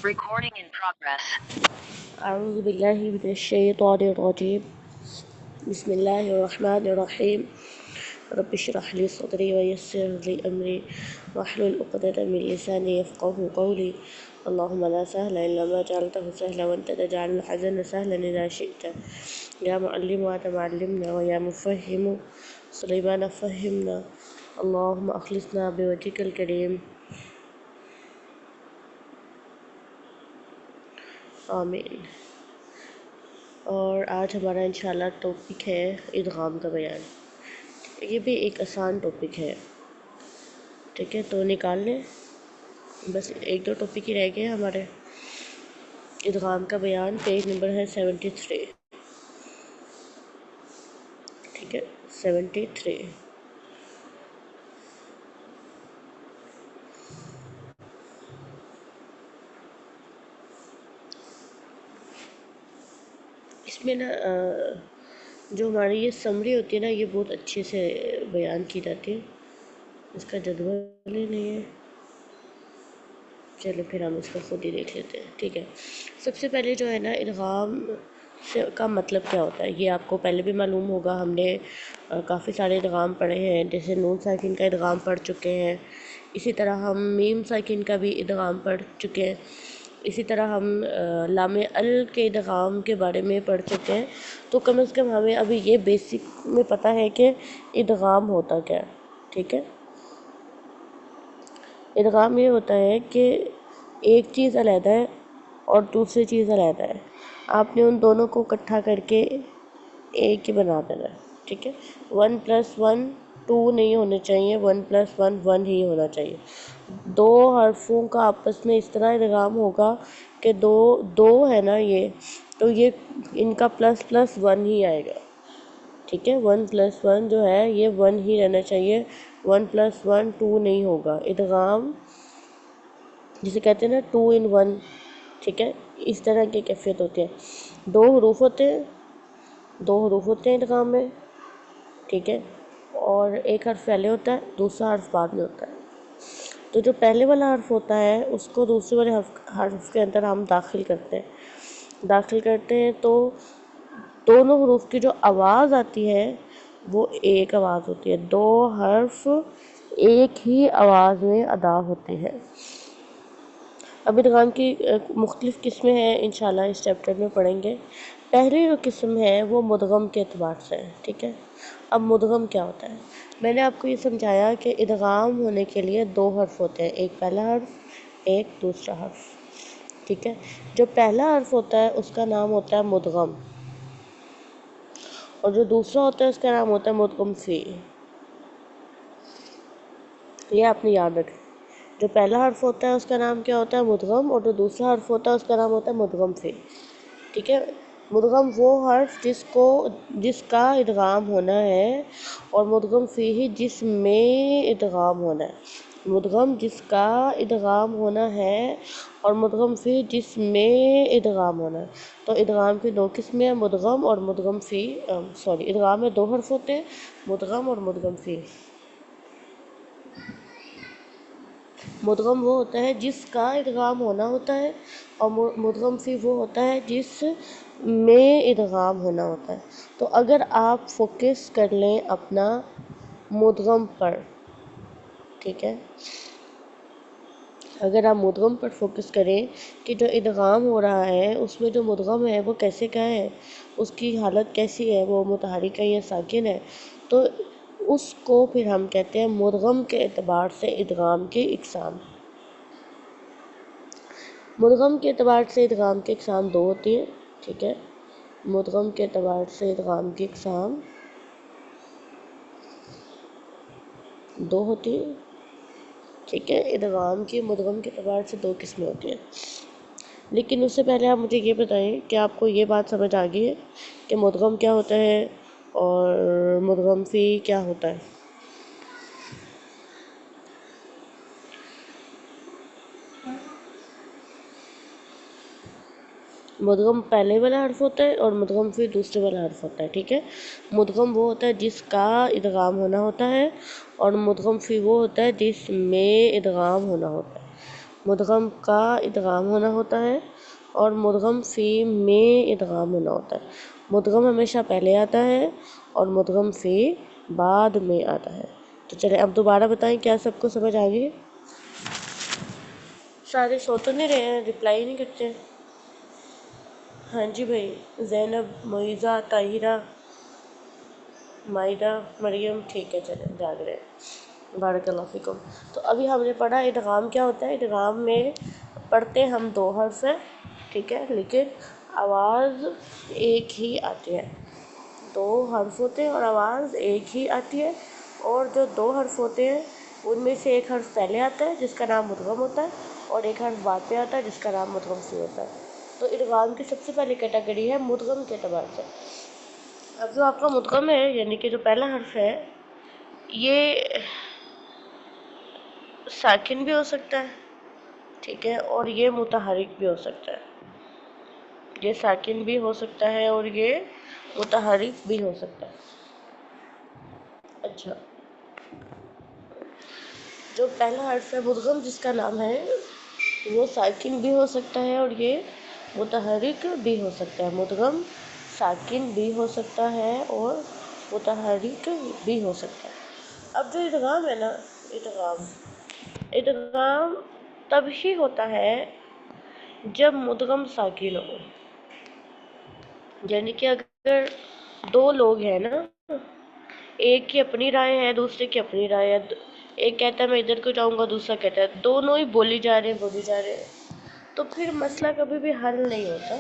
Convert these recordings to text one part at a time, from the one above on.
Recording in progress. أعوذ بالله من الشيطان الرجيم. بسم الله الرحمن الرحيم. رب اشرح لي صدري ويسر لي أمري واحلل عقدة من لساني يفقهوا قولي. اللهم لا سهل إلا ما جعلته سهلا وأنت تجعل الحزن سهلا إذا شئت. يا معلم آدم علمنا ويا مفهم سليمان فهمنا. اللهم أخلصنا بوجهك الكريم آمین. اور آج ہمارا انشاءاللہ ٹاپک ہے ادغام کا بیان. یہ بھی ایک آسان ٹاپک ہے، ٹھیک ہے، تو نکال لیں. بس ایک دو ٹاپک ہی رہ گئے ہمارے. ادغام کا بیان پیج نمبر ہے 73. ٹھیک ہے، 73. اس میں نا جو ہماری یہ سمری ہوتی ہے نا، یہ بہت اچھے سے بیان کی جاتی ہے. اس کا جدول ہی نہیں ہے، چلو پھر ہم اس کو خود ہی دیکھ لیتے ہیں. ٹھیک ہے، سب سے پہلے جو ہے نا ادغام کا مطلب کیا ہوتا ہے یہ آپ کو پہلے بھی معلوم ہوگا. ہم نے کافی سارے ادغام پڑھے ہیں، جیسے نون ساکن کا ادغام پڑھ چکے ہیں، اسی طرح ہم میم ساکن کا بھی ادغام پڑھ چکے ہیں، اسی طرح ہم لام ال کے ادغام کے بارے میں پڑھ چکے ہیں. تو کم از کم ہمیں ابھی یہ بیسک میں پتہ ہے کہ ادغام ہوتا کیا ہے. ٹھیک ہے، ادغام یہ ہوتا ہے کہ ایک چیز علیحدہ ہے اور دوسری چیز علیحدہ ہے، آپ نے ان دونوں کو اکٹھا کر کے ایک ہی بنا دینا ہے. ٹھیک ہے، 1+1 2 نہیں ہونے چاہیے، 1+1 1 ہی ہونا چاہیے. دو حرفوں کا آپس میں اس طرح ادغام ہوگا کہ دو ہے نا یہ، تو یہ ان کا ++1 ہی آئے گا. ٹھیک ہے، 1+1 جو ہے یہ 1 ہی رہنا چاہیے، 1+1 2 نہیں ہوگا. ادغام جسے کہتے ہیں نا 2 in 1. ٹھیک ہے، اس طرح کی کیفیت ہوتی ہے. دو حروف ہوتے ہیں ادغام میں. ٹھیک ہے، اور ایک حرف پہلے ہوتا ہے، دوسرا حرف بعد میں ہوتا ہے. تو جو پہلے والا حرف ہوتا ہے اس کو دوسرے والے حرف کے اندر ہم داخل کرتے ہیں تو دونوں حروف کی جو آواز آتی ہے وہ ایک آواز ہوتی ہے. دو حرف ایک ہی آواز میں ادا ہوتے ہیں. اب ادغام کی مختلف قسمیں ہیں، انشاءاللہ اس چیپٹر میں پڑھیں گے. پہلی جو قسم ہے وہ مدغم کے اعتبار سے ہے. ٹھیک ہے، اب مدغم کیا ہوتا ہے؟ میں نے آپ کو یہ سمجھایا کہ ادغام ہونے کے لیے دو حرف ہوتے ہیں، ایک پہلا حرف، ایک دوسرا حرف. ٹھیک ہے، جو پہلا حرف ہوتا ہے اس کا نام ہوتا ہے مدغم، اور جو دوسرا ہوتا ہے اس کا نام ہوتا ہے مدغم فی. یہ آپ نے یاد رکھیں، جو پہلا حرف ہوتا ہے اس کا نام کیا ہوتا ہے مدغم، اور جو دوسرا حرف ہوتا ہے اس کا نام ہوتا ہے مدغم فی. ٹھیک ہے، مدغم وہ حرف جس کا ادغام ہونا ہے، اور مدغم فی ہی جس میں ادغام ہونا ہے. مدغم جس کا ادغام ہونا ہے اور مدغم فی جس میں ادغام ہونا ہے. تو ادغام کی دو قسمیں ہیں، مدغم اور مدغم فی. ادغام میں دو حرف ہوتے ہیں، مدغم اور مدغم فی. مدغم وہ ہوتا ہے جس کا ادغام ہونا ہوتا ہے، اور مدغم فی وہ ہوتا ہے جس میں ادغام ہونا ہوتا ہے. تو اگر آپ فوکس کر لیں اپنا مدغم پر، ٹھیک ہے، اگر آپ مدغم پر فوکس کریں کہ جو ادغام ہو رہا ہے اس میں جو مدغم ہے وہ کیسے کا ہے، اس کی حالت کیسی ہے، وہ متحرک ہے یا ساکن ہے، تو اس کو پھر ہم کہتے ہیں مدغم کے اعتبار سے ادغام کی اقسام. مدغم کے اعتبار سے ادغام کی اقسام دو ہوتی ہیں. ٹھیک ہے، مدغم کے اعتبار سے ادغام کی اقسام دو ہوتی ہیں. ٹھیک ہے، ادغام کی مدغم کے اعتبار سے دو قسمیں ہوتی ہیں. لیکن اس سے پہلے آپ مجھے یہ بتائیں کہ آپ کو یہ بات سمجھ آ گئی ہے کہ مدغم کیا ہوتا ہے اور مدغم فی کیا ہوتا ہے. مدغم پہلے والا حرف ہوتا ہے اور مدغم فی دوسرے والا حرف ہوتا ہے. ٹھیک ہے، مدغم وہ ہوتا ہے جس کا ادغام ہونا ہوتا ہے، اور مدغم فی وہ ہوتا ہے جس میں ادغام ہونا ہوتا ہے. مدغم کا ادغام ہونا ہوتا ہے اور مدغم فی میں ادغام ہونا ہوتا ہے۔ مدغم ہمیشہ پہلے آتا ہے اور مدغم فی بعد میں آتا ہے۔ تو چلیں اب دوبارہ بتائیں، کیا سب کو سمجھ آ گئی؟ سارے سو تو نہیں رہے ہیں، رپلائی نہیں کرتے ہیں؟ ہاں جی بھائی، زینب، معیزہ، طاہرہ، مائدہ، مریم، ٹھیک ہے، چلیں جاگ رہے ہیں، بارک اللہ فیکم۔ تو ابھی ہم نے پڑھا ادغام کیا ہوتا ہے۔ ادغام میں پڑھتے ہم دو حرف ہیں، ٹھیک ہے، لیکن آواز ایک ہی آتی ہے۔ دو حرف ہوتے ہیں اور آواز ایک ہی آتی ہے، اور جو دو حرف ہوتے ہیں ان میں سے ایک حرف پہلے آتا ہے جس کا نام مدغم ہوتا ہے، اور ایک حرف بعد میں آتا ہے جس کا نام مدغم فی ہوتا ہے۔ تو ادغام کی سب سے پہلی کیٹیگری ہے مدغم کے اعتبار سے۔ اب جو آپ کا مدغم ہے، یعنی کہ جو پہلا حرف ہے، یہ ساکن بھی ہو سکتا ہے، ٹھیک ہے، اور یہ متحرک بھی ہو سکتا ہے۔ یہ ساکن بھی ہو سکتا ہے اور یہ متحرک بھی ہو سکتا ہے۔ اچھا، جو پہلا حرف ہے مدغم جس کا نام ہے، وہ ساکن بھی ہو سکتا ہے اور یہ متحرک بھی ہو سکتا ہے۔ مدغم ساکن بھی ہو سکتا ہے اور متحرک بھی ہو سکتا ہے۔ اب جو ادغام ہے نا، ادغام تب ہی ہوتا ہے جب مدغم ساکن ہو۔ یعنی کہ اگر دو لوگ ہیں نا، ایک کی اپنی رائے ہے، دوسرے کی اپنی رائے ہے، ایک کہتا ہے میں ادھر کو جاؤں گا، دوسرا کہتا ہے، دونوں ہی بولی جا رہے ہیں، تو پھر مسئلہ کبھی بھی حل نہیں ہوتا،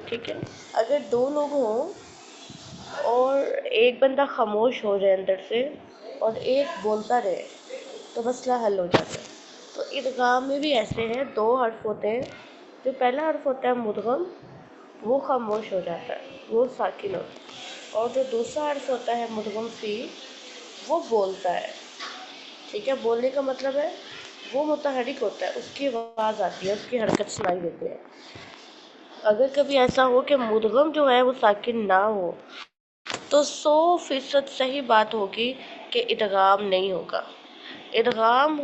ٹھیک ہے۔ اگر دو لوگ ہوں اور ایک بندہ خاموش ہو جائے اندر سے اور ایک بولتا رہے تو مسئلہ حل ہو جاتا ہے۔ تو ادغام میں بھی ایسے ہیں، دو حرف ہوتے ہیں، جو پہلا حرف ہوتا ہے مدغم، وہ خاموش ہو جاتا ہے، وہ ساکن ہوتا ہے، اور جو دوسرا حرف ہوتا ہے مدغم فی، وہ بولتا ہے، ٹھیک ہے۔ بولنے کا مطلب ہے وہ متحرک ہوتا ہے، اس کی آواز آتی ہے، اس کی حرکت سنائی دیتی ہے۔ اگر کبھی ایسا ہو کہ مدغم جو ہے وہ ساکن نہ ہو تو 100% صحیح بات ہوگی کہ ادغام نہیں ہوگا۔ ادغام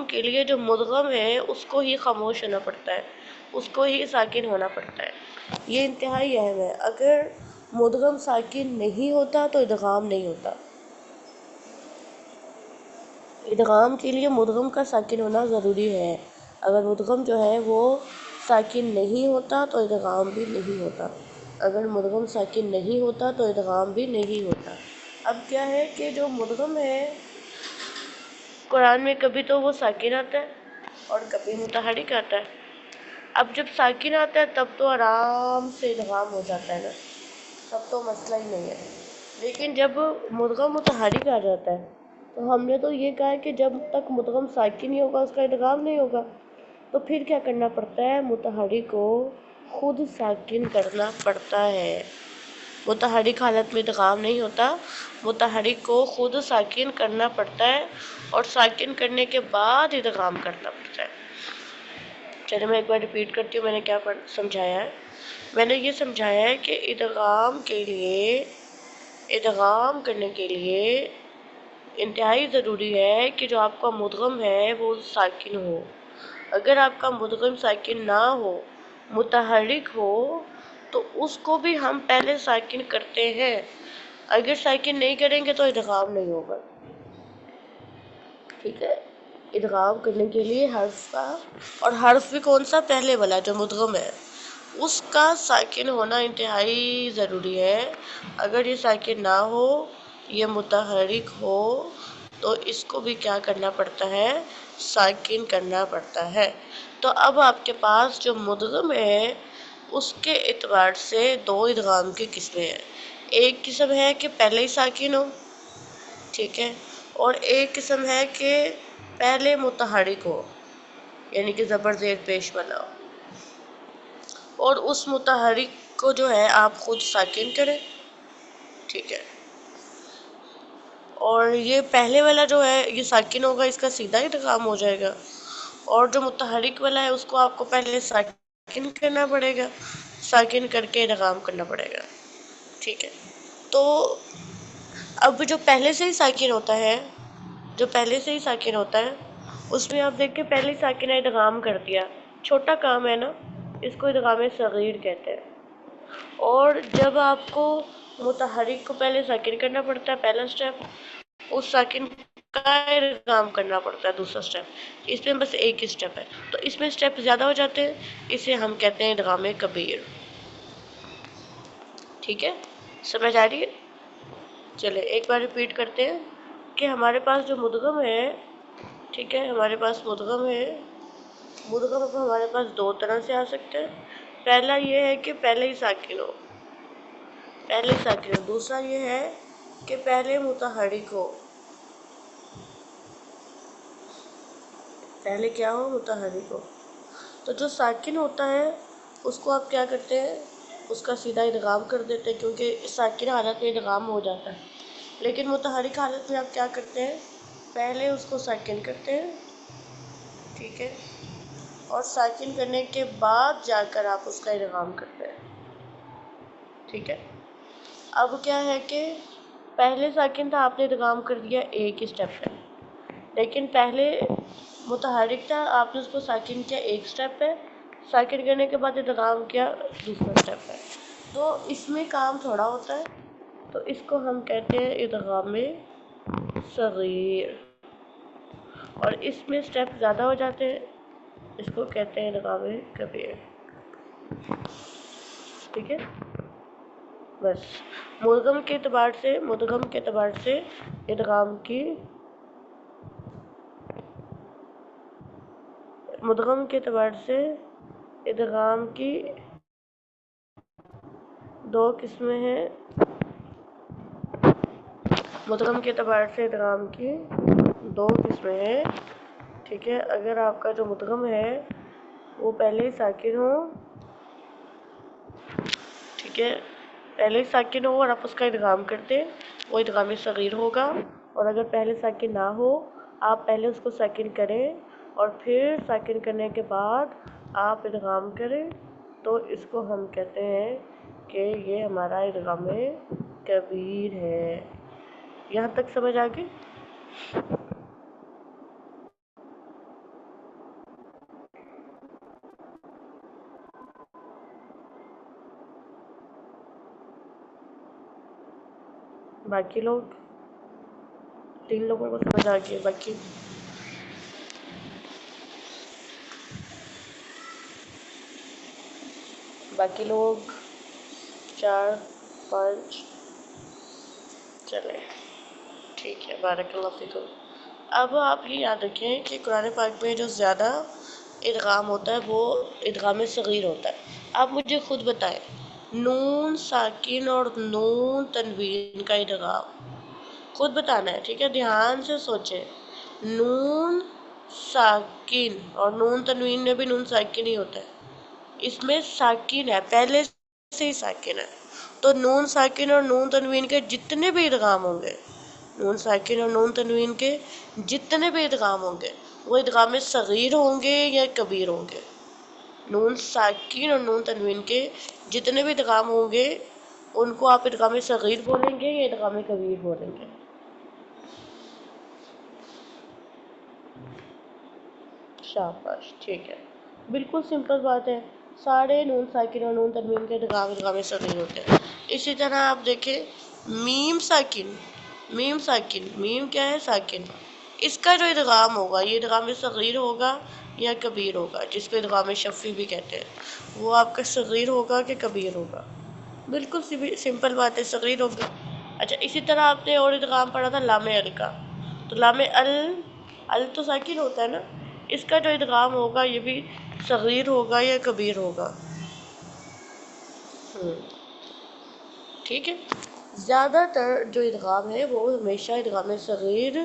کے لیے جو مدغم ہے اس کو ہی خاموش ہونا پڑتا ہے، اس کو ہی ساکن ہونا پڑتا ہے۔ یہ انتہائی اہم ہے، اگر مدغم ساکن نہیں ہوتا تو ادغام نہیں ہوتا۔ ادغام کے لیے مدغم کا ساکن ہونا ضروری ہے۔ اگر مدغم جو ہے وہ ساکن نہیں ہوتا تو ادغام بھی نہیں ہوتا۔ اگر مدغم ساکن نہیں ہوتا تو ادغام بھی نہیں ہوتا۔ اب کیا ہے کہ جو مدغم ہے قرآن میں کبھی تو وہ ساکن آتا ہے اور کبھی متحرک آتا ہے۔ اب جب ساکن آتا ہے تب تو آرام سے ادغام ہو جاتا ہے نا، تب تو مسئلہ ہی نہیں ہے۔ لیکن جب مدغم متحرک آ جاتا ہے تو ہم نے تو یہ کہا ہے کہ جب تک مدغم ساکن نہیں ہوگا اس کا ادغام نہیں ہوگا، تو پھر کیا کرنا پڑتا ہے؟ متحرک کو خود ساکن کرنا پڑتا ہے۔ متحرک حالت میں ادغام نہیں ہوتا، متحرک کو خود ساکن کرنا پڑتا ہے اور ساکن کرنے کے بعد ادغام کرنا پڑتا ہے۔ چلے میں ایک بار ریپیٹ کرتی ہوں، میں نے کیا سمجھایا ہے۔ میں نے یہ سمجھایا ہے کہ ادغام کرنے کے لیے انتہائی ضروری ہے کہ جو آپ کا مدغم ہے وہ ساکن ہو۔ اگر آپ کا مدغم ساکن نہ ہو، متحرک ہو، تو اس کو بھی ہم پہلے ساکن کرتے ہیں۔ اگر ساکن نہیں کریں گے تو ادغام نہیں ہوگا، ٹھیک ہے۔ ادغام کرنے کے لیے حرف کا، اور حرف بھی کون سا؟ پہلے والا جو مدغم ہے، اس کا ساکن ہونا انتہائی ضروری ہے۔ اگر یہ ساکن نہ ہو، یہ متحرک ہو، تو اس کو بھی کیا کرنا پڑتا ہے؟ ساکن کرنا پڑتا ہے۔ تو اب آپ کے پاس جو مدغم ہے اس کے اعتبار سے دو ادغام کی قسمیں ہیں۔ ایک قسم ہے کہ پہلے ہی ساکن ہو، ٹھیک ہے، اور ایک قسم ہے کہ پہلے متحرک ہو، یعنی کہ زبر زیر پیش والا ہو، اور اس متحرک کو جو ہے آپ خود ساکن کریں، ٹھیک ہے۔ اور یہ پہلے والا جو ہے یہ ساکن ہوگا، اس کا سیدھا ادغام ہو جائے گا، اور جو متحرک والا ہے اس کو آپ کو پہلے ساکن کرنا پڑے گا، ساکن کر کے ادغام کرنا پڑے گا، ٹھیک ہے۔ تو اب جو پہلے سے ہی ساکن ہوتا ہے اس میں آپ دیکھ کے پہلے ساکنہ ادغام کر دیا، چھوٹا کام ہے نا، اس کو ادغام صغیر کہتے ہیں۔ اور جب آپ کو متحرک کو پہلے ساکن کرنا پڑتا ہے پہلا سٹیپ، اس ساکن کا ادغام کرنا پڑتا ہے دوسرا سٹیپ، اس میں بس ایک ہی سٹیپ ہے، تو اس میں سٹیپ زیادہ ہو جاتے ہیں، اسے ہم کہتے ہیں ادغام کبیر۔ ٹھیک ہے، سمجھ آ رہی ہے؟ چلے ایک بار ریپیٹ کرتے ہیں کہ ہمارے پاس جو مدغم ہے، ٹھیک ہے، ہمارے پاس مدغم ہے، مدغم اب ہمارے پاس دو طرح سے آ سکتے ہیں۔ پہلا یہ ہے کہ پہلے ہی ساکن ہو، پہلے ساکن ہو۔ دوسرا یہ ہے کہ پہلے متحرک ہو، پہلے کیا ہو؟ متحرک ہو۔ تو جو ساکن ہوتا ہے اس کو آپ کیا کرتے ہیں؟ اس کا سیدھا ادغام کر دیتے ہیں، کیونکہ ساکن حالت میں ادغام ہو جاتا ہے۔ لیکن متحرک حالت میں آپ کیا کرتے ہیں؟ پہلے اس کو ساکن کرتے ہیں، ٹھیک ہے، اور ساکن کرنے کے بعد جا کر آپ اس کا ادغام کرتے ہیں، ٹھیک ہے۔ اب کیا ہے کہ پہلے ساکن تھا، آپ نے ادغام کر دیا ایک ہی سٹیپ ہے، لیکن پہلے متحرک تھا، آپ نے اس کو ساکن کیا ایک سٹیپ ہے، ساکن کرنے کے بعد ادغام کیا دوسرا سٹیپ ہے، تو اس میں کام تھوڑا ہوتا ہے، تو اس کو ہم کہتے ہیں ادغام صغیر، اور اس میں سٹیپ زیادہ ہو جاتے ہیں، اس کو کہتے ہیں ادغام کبیر، ٹھیک ہے۔ بس مدغم کے اعتبار سے، مدغم کے اعتبار سے ادغام کی، مدغم کے اعتبار سے ادغام کی دو قسمیں ہیں، مدغم کے اعتبار سے ادغام کی دو قسمیں ہیں، ٹھیک ہے۔ اگر آپ کا جو مدغم ہے وہ پہلے ہی ساکن ہو، ٹھیک ہے، پہلے ہی ساکن ہو اور آپ اس کا ادغام کرتے ہیں، وہ ادغام صغیر ہوگا، اور اگر پہلے ساکن نہ ہو، آپ پہلے اس کو ساکن کریں اور پھر ساکن کرنے کے بعد آپ ادغام کریں، تو اس کو ہم کہتے ہیں کہ یہ ہمارا ادغام کبیر ہے۔ یہاں تک سمجھ آ گئی؟ باقی لوگ، 3 لوگوں کو سمجھ آ گئی، باقی لوگ 4 5، چلے ٹھیک ہے، بارک اللہ فیکم۔ اب آپ یہ یاد رکھیں کہ قرآن پاک میں جو زیادہ ادغام ہوتا ہے وہ ادغام صغیر ہوتا ہے۔ آپ مجھے خود بتائیں، نون ساکن اور نون تنوین کا ادغام خود بتانا ہے، ٹھیک ہے، دھیان سے سوچیں۔ نون ساکن اور نون تنوین میں بھی نون ساکن ہی ہوتا ہے، اس میں ساکن ہے، پہلے سے ہی ساکن ہے، تو نون ساکن اور نون تنوین کے جتنے بھی ادغام ہوں گے، نون ساکن اور نون تنوین کے جتنے بھی ادغام ہوں گے وہ ادغام صغیر ہوں گے یا کبیر ہوں گے؟ نون ساکن اور نون تنوین کے جتنے بھی ادغام ہوں گے ان کو آپ ادغام صغیر بولیں گے یا ادغام کبیر بولیں گے؟ شاباش، ٹھیک ہے، بالکل سمپل بات ہے، سارے نون ساکن اور نون تنوین کے ادغام صغیر ہوتے ہیں۔ اسی طرح آپ دیکھیں میم ساکن، میم ساکن، میم کیا ہے؟ ساکن، اس کا جو ادغام ہوگا یہ ادغام صغیر ہوگا یا کبیر ہوگا، جس کو ادغام شفی بھی کہتے ہیں، وہ آپ کا صغیر ہوگا کہ کبیر ہوگا؟ بالکل سمپل بات ہے، صغیر ہوگا۔ اچھا، اسی طرح آپ نے اور ادغام پڑھا تھا لام ال کا، تو لام ال تو ساکن ہوتا ہے نا، اس کا جو ادغام ہوگا یہ بھی صغیر ہوگا یا کبیر ہوگا؟ ٹھیک ہے، زیادہ تر جو ادغام ہے وہ ہمیشہ ادغام صغیر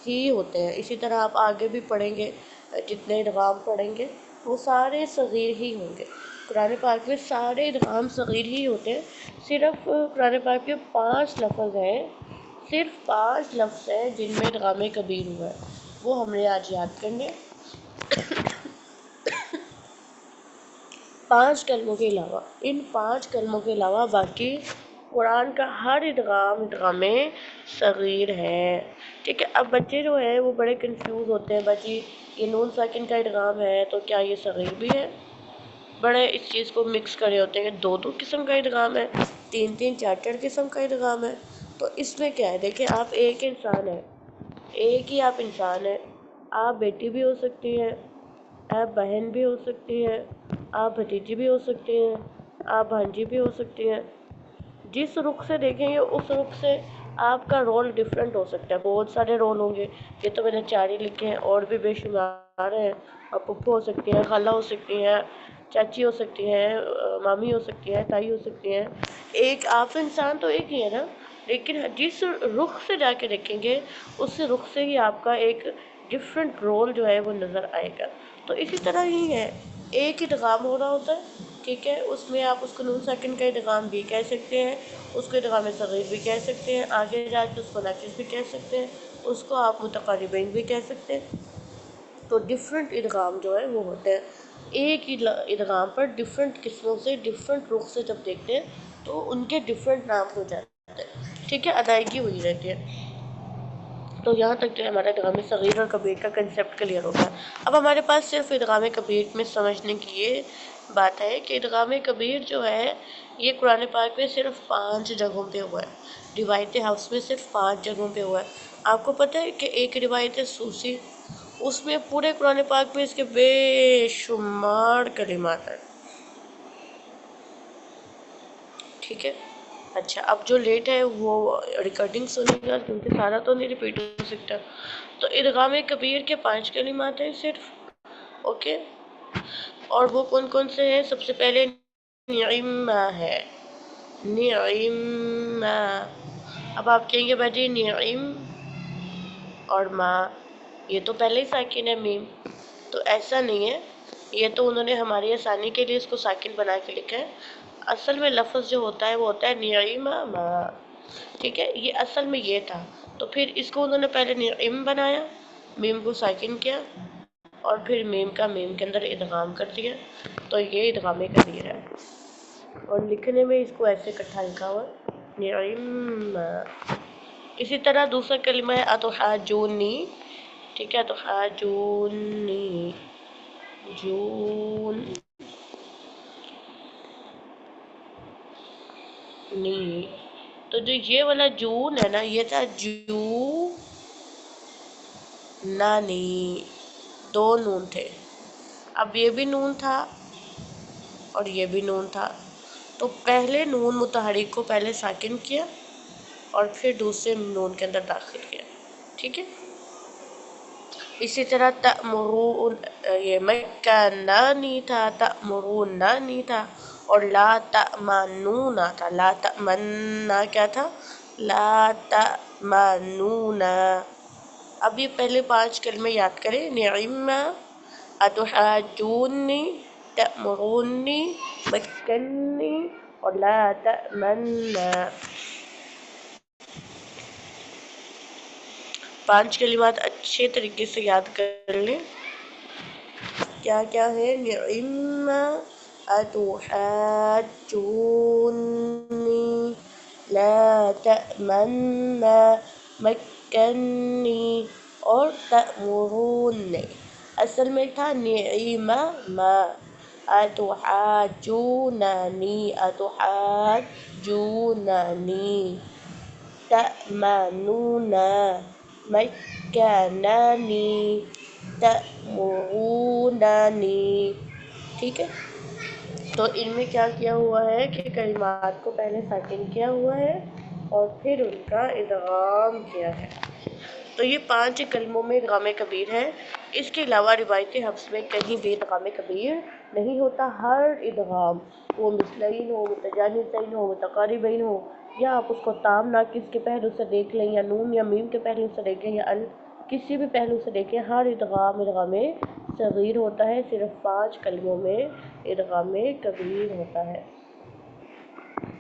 ہی ہوتے ہیں۔ اسی طرح آپ آگے بھی پڑھیں گے، جتنے ادغام پڑھیں گے وہ سارے صغیر ہی ہوں گے۔ قرآن پاک میں سارے ادغام صغیر ہی ہوتے ہیں، صرف قرآن پاک کے 5 لفظ ہیں، صرف 5 لفظ ہیں جن میں ادغام کبیر ہوا ہے، وہ ہم نے آج یاد کرنے۔ 5 کلموں کے علاوہ، ان 5 کلموں کے علاوہ باقی قرآن کا ہر ادغام ادغام صغیر ہے، ٹھیک ہے. اب بچے جو ہے وہ بڑے کنفیوز ہوتے ہیں، بچی یہ نون ساکن کا ادغام ہے تو کیا یہ صغیر بھی ہے؟ بڑے اس چیز کو مکس کرے ہوتے ہیں کہ دو قسم کا ادغام ہے، تین چار قسم کا ادغام ہے. تو اس میں کیا ہے، دیکھیں آپ ایک انسان ہے، ایک ہی آپ انسان ہے. آپ بیٹی بھی ہو سکتی ہیں، آپ بہن بھی ہو سکتی ہیں، آپ بھتیجی بھی ہو سکتی ہیں، آپ بھانجی بھی ہو سکتی ہیں. جس رخ سے دیکھیں گے اس رخ سے آپ کا رول ڈیفرنٹ ہو سکتا ہے. بہت سارے رول ہوں گے، یہ تو میں نے 4 ہی لکھے ہیں، اور بھی بے شمار ہیں. اور پھپھو ہو سکتی ہیں، خالہ ہو سکتی ہیں، چاچی ہو سکتی ہیں، مامی ہو سکتی ہیں، تائی ہو سکتی ہیں. ایک آپ انسان تو ایک ہی ہے نا، لیکن جس رخ سے جا کے دیکھیں گے اس رخ سے ہی آپ کا ایک ڈفرینٹ رول جو ہے وہ نظر آئے گا. تو اسی طرح ہی ہے، ایک ادغام ہو رہا ہوتا ہے، ٹھیک ہے. اس میں آپ اس کو نون ساکن کا ادغام بھی کہہ سکتے ہیں، اس کو ادغام صغیر بھی کہہ سکتے ہیں، آگے جا کے اس کو ناقص بھی کہہ سکتے ہیں، اس کو آپ متقاربین بھی کہہ سکتے ہیں. تو ڈفرینٹ ادغام جو ہے وہ ہوتے ہیں. ایک ہی ادغام پر ڈفرینٹ قسموں سے ڈفرینٹ رخ سے جب دیکھتے ہیں تو ان کے ڈفرینٹ نام ہو جاتے ہیں، ٹھیک ہے. ادائیگی ہوئی رہتی ہے. تو یہاں تک جو ہے ہمارا ادغام صغیر اور کبیر کا کنسیپٹ کلیئر ہوگا. اب ہمارے پاس صرف ادغام کبیر میں سمجھنے کی یہ بات ہے کہ ادغام کبیر جو ہے یہ قرآن پاک میں صرف 5 جگہوں پہ ہوا ہے. روایت حفص میں صرف 5 جگہوں پہ ہوا ہے. آپ کو پتہ ہے کہ ایک روایت سوسی، اس میں پورے قرآن پاک میں اس کے بے شمار کلمات ہیں، ٹھیک ہے. اچھا، اب جو لیٹ ہے وہ ریکارڈنگ سنے گا کیونکہ سارا تو نہیں ریپیٹ ہو سکتا. تو ادغام کبیر کے 5 کلمات ہیں صرف، اوکے. اور وہ کون کون سے ہیں؟ سب سے پہلے نعمہ ہے، نعمہ. اب آپ کہیں گے بھائی نعم اور ماں یہ تو پہلے ہی ساکن ہے میم. تو ایسا نہیں ہے، یہ تو انہوں نے ہماری آسانی کے لیے اس کو ساکن بنا کے لکھا ہے. اصل میں لفظ جو ہوتا ہے وہ ہوتا ہے نعمہ ماں، ٹھیک ہے. یہ اصل میں یہ تھا، تو پھر اس کو انہوں نے پہلے نعم بنایا، میم کو ساکن کیا، اور پھر میم کا میم کے اندر ادغام کر دیا. تو یہ ادغام کبیر ہے. اور لکھنے میں اس کو ایسے اکٹھا لکھا ہوا نعم. اسی طرح دوسرا کلمہ ہے اتحاجونی، ٹھیک ہے. اتحاجونی، جون نی. تو جو یہ والا جون ہے نا، یہ تھا جو نانی، 2 نون تھے. اب یہ بھی نون تھا اور یہ بھی نون تھا. تو پہلے نون متحرک کو پہلے ساکن کیا اور پھر دوسرے نون کے اندر داخل کیا، ٹھیک ہے. اسی طرح تأمرون، یہ مکانانی تھا، تأمرونانی تھا، اور لا تأمنون تھا. لا تأمننا کیا تھا؟ لا تأمنون. اب یہ پہلے 5 کلمے یاد کریں، نعمہ، اتحاجونی، تأمرونی، مکنی اور لا تأمننا. 5 کلمات اچھے طریقے سے یاد کر لیں. کیا کیا ہے؟ نعمہ، اتحاجونی، لا تأمننا، مکنی اور تأمرونی. اصل میں تھا نعمہ ما، اتحاجوننی، اتحاجوننی، تأمنون، مکننی، تأمروننی، ٹھیک ہے. تو ان میں کیا کیا ہوا ہے کہ کلمات کو پہلے ساکن کیا ہوا ہے اور پھر ان کا ادغام کیا ہے. تو یہ 5 کلموں میں ادغام کبیر ہے. اس کے علاوہ روایت حفص میں کہیں بھی ادغام کبیر نہیں ہوتا. ہر ادغام وہ مثلین ہو، متجانسین ہو، متقاربین ہو، یا آپ اس کو تام ناقص کے پہلو سے دیکھ لیں یا نون یا میم کے پہلو سے دیکھیں یا کسی بھی پہلو سے دیکھیں، ہر ادغام صغیر ہوتا ہے. صرف 5 کلموں میں ادغام کبیر ہوتا ہے.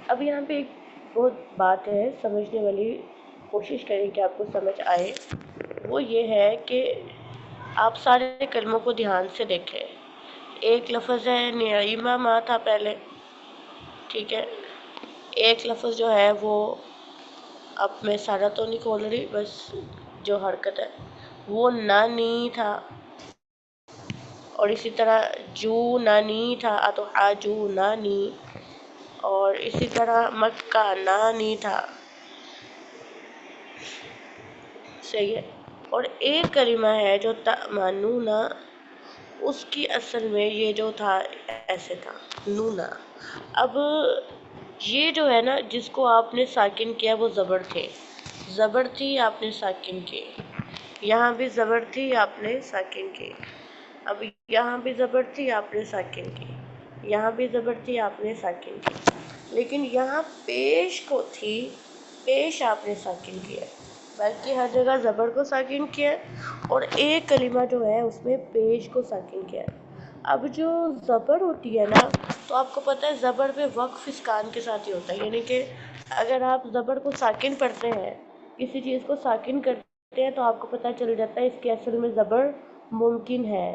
اب یہاں پہ ایک بہت بات ہے سمجھنے والی، کوشش کریں کہ آپ کو سمجھ آئے. وہ یہ ہے کہ آپ سارے کلموں کو دھیان سے دیکھیں. ایک لفظ ہے نعمہ ما تھا پہلے، ٹھیک ہے. ایک لفظ جو ہے وہ، اب میں سارا تو نہیں کھول رہی، بس جو حرکت ہے وہ نانی تھا، اور اسی طرح جو نانی تھا تو جو نانی، اور اسی طرح مکہ نانی تھا، صحیح ہے۔ اور ایک کلمہ ہے جو تأمنونا، اس کی اصل میں یہ جو تھا ایسے تھا نونا۔ اب یہ جو ہے نا جس کو آپ نے ساکن کیا وہ زبر تھے، زبر تھی آپ نے ساکن کی، یہاں بھی زبر تھی آپ نے ساکن کی، اب یہاں بھی زبر تھی آپ نے ساکن کی، یہاں بھی زبر تھی آپ نے ساکن کی، لیکن یہاں پیش کو تھی، پیش آپ نے ساکن کیا، بلکہ ہر جگہ زبر کو ساکن کیا اور ایک کلمہ جو ہے اس میں پیش کو ساکن کیا۔ اب جو زبر ہوتی ہے نا تو آپ کو پتہ ہے زبر پہ وقف اسکان کے ساتھ ہی ہوتا ہے، یعنی کہ اگر آپ زبر کو ساکن پڑھتے ہیں، کسی چیز کو ساکن کرتے ہیں تو آپ کو پتہ چل جاتا ہے اس کے اصل میں زبر ممکن ہے،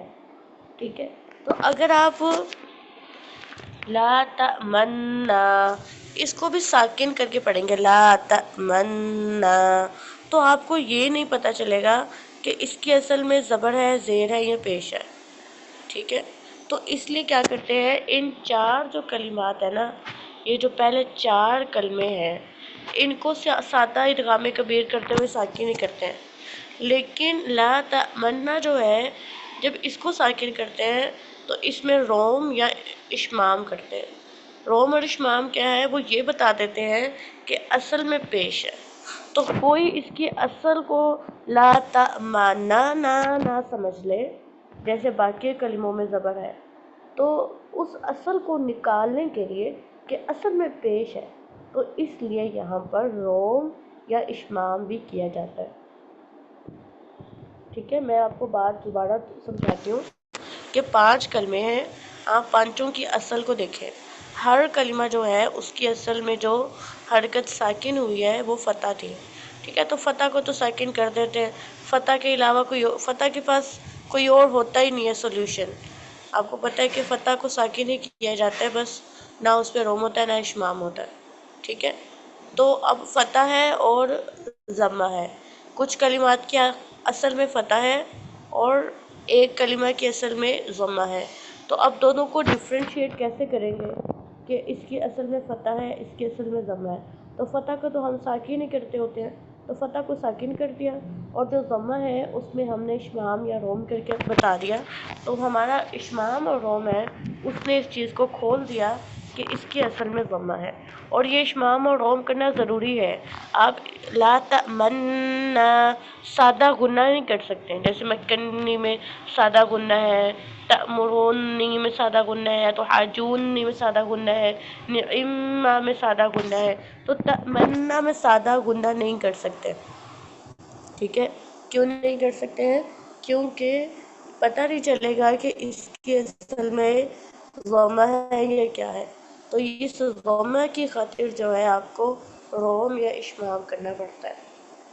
ٹھیک ہے۔ تو اگر آپ لا تأمنا اس کو بھی ساکن کر کے پڑھیں گے، لا تأمنا، تو آپ کو یہ نہیں پتہ چلے گا کہ اس کی اصل میں زبر ہے، زیر ہے یا پیش ہے، ٹھیک ہے۔ تو اس لیے کیا کرتے ہیں، ان چار جو کلمات ہیں نا، یہ جو پہلے چار کلمے ہیں ان کو سادہ ادغام کبیر کرتے ہوئے ساکن نہیں کرتے ہیں، لیکن لا تأمنا جو ہے جب اس کو ساکن کرتے ہیں تو اس میں روم یا اشمام کرتے ہیں۔ روم اور اشمام کیا ہے، وہ یہ بتا دیتے ہیں کہ اصل میں پیش ہے، تو کوئی اس کی اصل کو لا تأمنا نہ سمجھ لے جیسے باقی کلموں میں زبر ہے، تو اس اصل کو نکالنے کے لیے کہ اصل میں پیش ہے تو اس لیے یہاں پر روم یا اشمام بھی کیا جاتا ہے، ٹھیک ہے۔ میں آپ کو بات دوبارہ سمجھاتی ہوں کہ 5 کلمے ہیں، آپ پانچوں کی اصل کو دیکھیں، ہر کلمہ جو ہے اس کی اصل میں جو حرکت ساکن ہوئی ہے وہ فتح تھی، ٹھیک ہے۔ تو فتح کو تو ساکن کر دیتے ہیں، فتح کے علاوہ فتح کے پاس کوئی اور ہوتا ہی نہیں ہے سولوشن، آپ کو پتہ ہے کہ فتح کو ساکن ہی کیا جاتا ہے، بس نہ اس پہ روم ہوتا ہے نہ اشمام ہوتا ہے، ٹھیک ہے۔ تو اب فتح ہے اور ضمہ ہے، کچھ کلمات کی اصل میں فتح ہے اور ایک کلمہ کی اصل میں ضمہ ہے، تو اب دونوں کو ڈفرینشیٹ کیسے کریں گے کہ اس کی اصل میں فتح ہے اس کی اصل میں ضمہ ہے، تو فتح کو تو ہم ساکن ہی کرتے ہوتے ہیں، تو فتح کو ساکن کر دیا اور جو ضمہ ہے اس میں ہم نے اشمام یا روم کر کے بتا دیا، تو ہمارا اشمام اور روم ہے اس نے اس چیز کو کھول دیا کہ اس کی اصل میں ضمہ ہے، اور یہ اشمام اور روم کرنا ضروری ہے۔ آپ لا تأمنا سادہ غنہ نہیں کر سکتے، جیسے مکنی میں سادہ غنہ ہے، تأمرونی میں سادہ غنہ ہے، تو حاجونی میں سادہ غنہ ہے، نعمہ میں سادہ غنہ ہے، تو تأمنا میں سادہ غنہ نہیں کر سکتے، ٹھیک ہے۔ کیوں نہیں کر سکتے ہیں، کیونکہ پتہ نہیں چلے گا کہ اس کی اصل میں ضمہ ہے یا کیا ہے، تو اس ضمہ کی خاطر جو ہے آپ کو روم یا اشمام کرنا پڑتا ہے،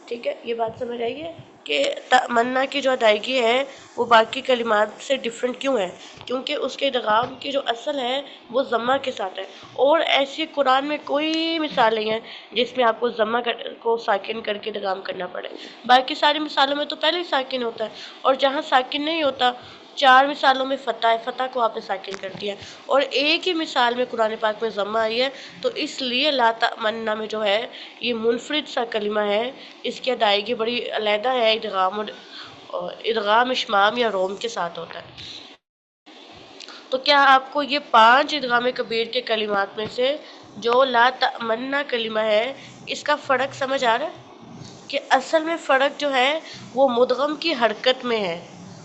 ٹھیک ہے۔ یہ بات سمجھ آئی ہے کہ تمنا کی جو ادائیگی ہے وہ باقی کلمات سے ڈیفرنٹ کیوں ہے، کیونکہ اس کے ادغام کی جو اصل ہے وہ ضمہ کے ساتھ ہے، اور ایسی قرآن میں کوئی مثال نہیں ہے جس میں آپ کو ضمہ کو ساکن کر کے ادغام کرنا پڑے، باقی ساری مثالوں میں تو پہلے ہی ساکن ہوتا ہے، اور جہاں ساکن نہیں ہوتا 4 مثالوں میں فتح ہے، فتح کو آپ نے ساکن کر دیا، اور ایک ہی مثال میں قرآن پاک میں ضمہ آئی ہے، تو اس لیے لا تأمنا میں جو ہے یہ منفرد سا کلمہ ہے، اس کی ادائیگی بڑی علیحدہ ہے، ادغام اشمام یا روم کے ساتھ ہوتا ہے۔ تو کیا آپ کو یہ 5 ادغام کبیر کے کلمات میں سے جو لا تأمنا کلمہ ہے اس کا فرق سمجھ آ رہا ہے کہ اصل میں فرق جو ہے وہ مدغم کی حرکت میں ہے،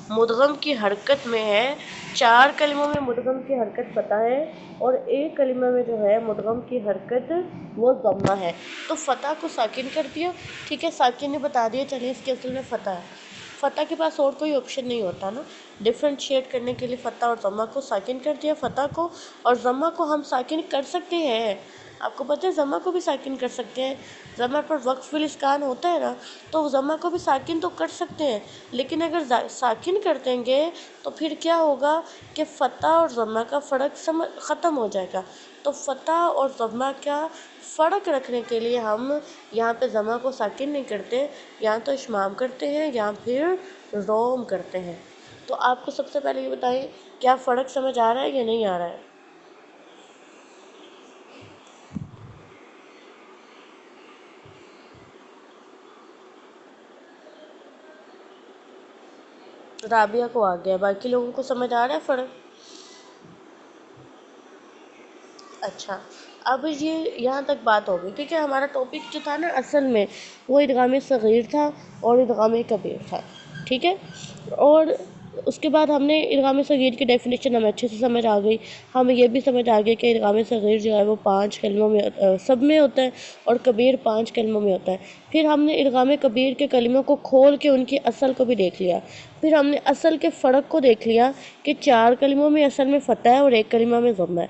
مدغم کی حرکت میں ہے، 4 کلموں میں مدغم کی حرکت پتہ ہے اور ایک کلمہ میں جو ہے مدغم کی حرکت وہ ضمہ ہے، تو فتح کو ساکن کر دیا، ٹھیک ہے، ساکن نے بتا دیا چلیے اس کے اصل میں فتح ہے، فتح کے پاس اور کوئی آپشن نہیں ہوتا نا، ڈفرینشیٹ کرنے کے لیے فتح اور ضمہ کو ساکن کر دیا، فتح کو اور ضمہ کو ہم ساکن کر سکتے ہیں، آپ کو پتہ ہے ضمہ کو بھی ساکن کر سکتے ہیں، ضمہ پر وقف الاسکان ہوتا ہے نا، تو ضمہ کو بھی ساکن تو کر سکتے ہیں، لیکن اگر ساکن کر دیں گے تو پھر کیا ہوگا کہ فتح اور ضمہ کا فرق ختم ہو جائے گا۔ تو فتح اور ضمہ کا فرق رکھنے کے لیے ہم یہاں پہ ضمہ کو ساکن نہیں کرتے، یہاں تو اشمام کرتے ہیں یا پھر روم کرتے ہیں۔ تو آپ کو سب سے پہلے یہ بتائیں کیا فرق سمجھ آ رہا ہے یا نہیں آ رہا ہے؟ رابعہ کو آ گیا، باقی لوگوں کو سمجھ آ رہا ہے فرق؟ اچھا، اب یہ یہاں تک بات ہوگی، ٹھیک ہے۔ ہمارا ٹاپک جو تھا نا اصل میں وہ ادغام صغیر تھا اور ادغام کبیر تھا، ٹھیک ہے۔ اور اس کے بعد ہم نے ادغام صغیر کی ڈیفینیشن ہمیں اچھے سے سمجھ آ گئی، ہمیں یہ بھی سمجھ آ گئی کہ ادغام صغیر جو ہے وہ 5 کلموں میں سب میں ہوتا ہے اور کبیر 5 کلموں میں ہوتا ہے۔ پھر ہم نے ادغام کبیر کے کلموں کو کھول کے ان کی اصل کو بھی دیکھ لیا، پھر ہم نے اصل کے فرق کو دیکھ لیا کہ 4 کلموں میں اصل میں فتح ہے اور 1 کلمہ میں ضمہ ہے،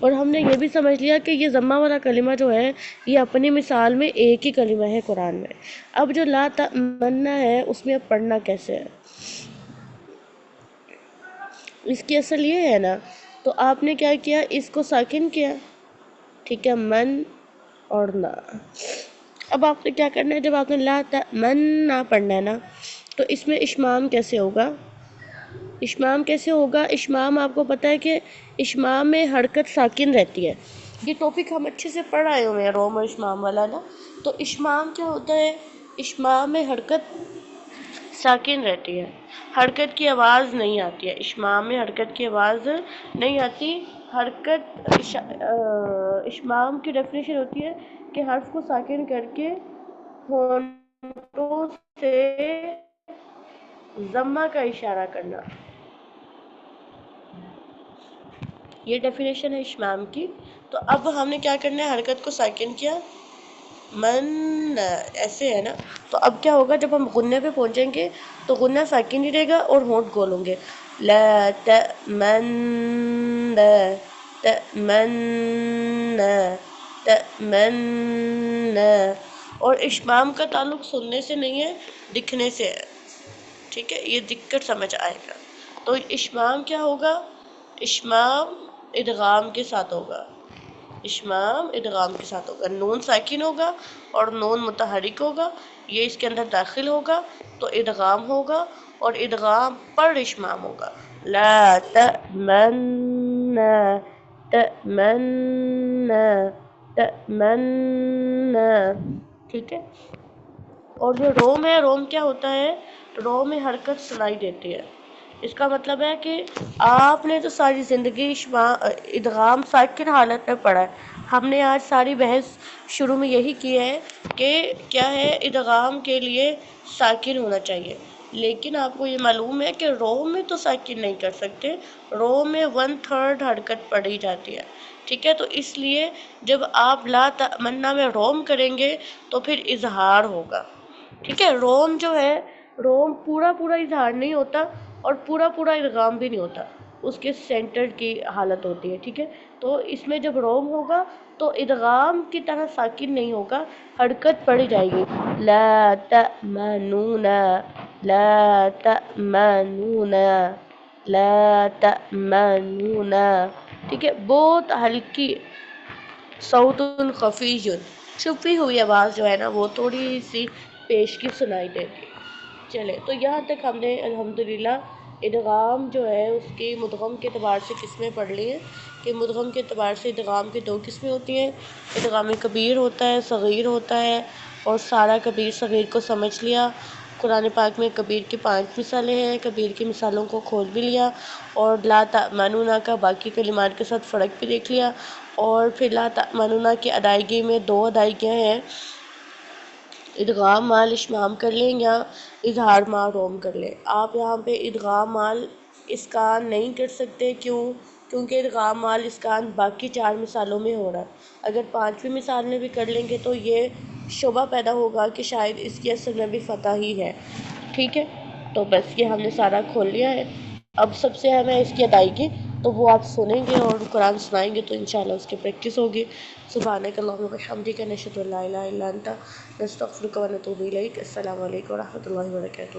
اور ہم نے یہ بھی سمجھ لیا کہ یہ ضمہ والا کلمہ جو ہے یہ اپنی مثال میں ایک ہی کلمہ ہے قرآن میں۔ اب جو لا تمنا ہے اس میں اب پڑھنا کیسے ہے، اس کی اصل یہ ہے نا، تو آپ نے کیا کیا، اس کو ساکن کیا، ٹھیک ہے، من اور نا۔ اب آپ نے کیا کرنا ہے، جب آپ نے لا تمنا پڑھنا ہے نا، تو اس میں اشمام کیسے ہوگا، اشمام کیسے ہوگا؟ اشمام آپ کو پتہ ہے کہ اشمام میں حرکت ساکن رہتی ہے، یہ ٹاپک ہم اچھے سے پڑھ آئے ہوئے ہیں روم اور اشمام والا نا۔ تو اشمام کیا ہوتا ہے، اشمام میں حرکت ساکن رہتی ہے، حرکت کی آواز نہیں آتی ہے، اشمام میں حرکت کی آواز نہیں آتی۔ حرکت اشمام کی ڈیفینیشن ہوتی ہے کہ حرف کو ساکن کر کے ہونٹوں سے ضمہ کا اشارہ کرنا، یہ ڈیفینیشن ہے اشمام کی۔ تو اب ہم نے کیا کرنا ہے، حرکت کو ساکن کیا، من ایسے ہے نا، تو اب کیا ہوگا، جب ہم غنہ پہ پہنچیں گے تو غنہ ساکن ہی رہے گا اور ہونٹ گول ہوں گے، لا تمن تمن تمن، اور اشمام کا تعلق سننے سے نہیں ہے، دکھنے سے ہے، ٹھیک ہے، یہ دکھ کر سمجھ آئے گا۔ تو اشمام کیا ہوگا، اشمام ادغام کے ساتھ ہوگا، اشمام ادغام کے ساتھ ہوگا، نون ساکن ہوگا اور نون متحرک ہوگا، یہ اس کے اندر داخل ہوگا تو ادغام ہوگا، اور ادغام پر اشمام ہوگا، لا تمن تمن تمن، ٹھیک ہے۔ اور جو روم ہے، روم کیا ہوتا ہے، روم میں حرکت سنائی دیتی ہے، اس کا مطلب ہے کہ آپ نے تو ساری زندگی ادغام ساکن حالت میں پڑھا ہے، ہم نے آج ساری بحث شروع میں یہی کی ہے کہ کیا ہے، ادغام کے لیے ساکن ہونا چاہیے، لیکن آپ کو یہ معلوم ہے کہ روم میں تو ساکن نہیں کر سکتے، روم میں 1/3 حرکت پڑھی جاتی ہے، ٹھیک ہے۔ تو اس لیے جب آپ لا تمنا میں روم کریں گے تو پھر اظہار ہوگا، ٹھیک ہے۔ روم جو ہے، روم پورا اظہار نہیں ہوتا اور پورا ادغام بھی نہیں ہوتا، اس کے سینٹر کی حالت ہوتی ہے، ٹھیک ہے۔ تو اس میں جب روم ہوگا تو ادغام کی طرح ساکن نہیں ہوگا، حرکت پڑھی جائے گی، لا تأمنون لا تأمنون لا تأمنون، ٹھیک ہے، بہت ہلکی صوت خفی، چھپی ہوئی آواز جو ہے نا وہ تھوڑی سی پیش کی سنائی دیتی۔ چلے، تو یہاں تک ہم نے الحمدللہ ادغام جو ہے اس کی مدغم کے اعتبار سے قسمیں پڑھ لی ہیں، کہ مدغم کے اعتبار سے ادغام کی 2 قسمیں ہوتی ہیں، ادغام کبیر ہوتا ہے، صغیر ہوتا ہے، اور سارا کبیر صغیر کو سمجھ لیا۔ قرآن پاک میں کبیر کی 5 مثالیں ہیں، کبیر کی مثالوں کو کھول بھی لیا، اور لا تأمنون کا باقی کلمات کے ساتھ فرق بھی دیکھ لیا، اور پھر لا تأمنون کی ادائیگی میں 2 ادائیگیاں ہیں، ادغام مال اشمام کر لیں یا اظہار مال روم کر لیں۔ آپ یہاں پہ ادغام مال اسکان نہیں کر سکتے، کیونکہ ادغام مال اسکان باقی 4 مثالوں میں ہو رہا ہے، اگر 5ویں مثال میں بھی کر لیں گے تو یہ شبہ پیدا ہوگا کہ شاید اس کی اصل میں بھی فتح ہی ہے، ٹھیک ہے۔ تو بس یہ ہم نے سارا کھول لیا ہے، اب سب سے ہمیں اس کی ادائیگی تو وہ آپ سنیں گے اور قرآن سنائیں گے تو انشاءاللہ اس کی پریکٹس ہوگی۔ سبحانک اللہم و بحمدک نشہد ان لا الہ الا انت نستغفرک و نتوب الیک۔ السلام علیکم و رحمۃ اللہ وبرکاتہ۔